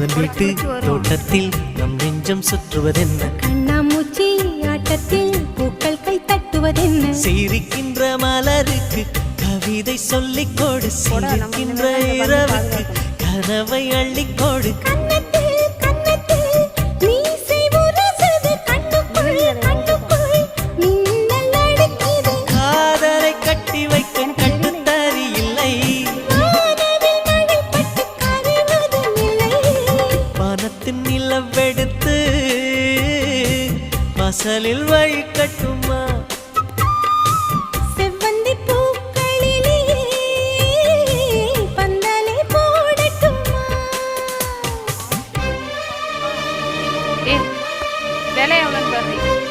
அதன் வீட்டு தோட்டத்தில் நம் நெஞ்சம் சுற்றுவதென்ன கண்ணாமூச்சி ஆட்டத்தில் பூக்கள் கை தட்டுவதென்ன சிரிக்கின்ற மலருக்கு கவிதை சொல்லிக்கோடு சிரிக்கின்ற இரவுக்கு கனவை அள்ளிக்கோடு காதலை கட்டி வைக்க கட்டுத்தறி இல்லை வானத்தின் நிலவெடுத்து வாசலில் வழி கட்டுமா செவ்வந்தி பூக்களிலே பந்தலை போடட்டுமா விலை எவ்வளோன்னு பாரு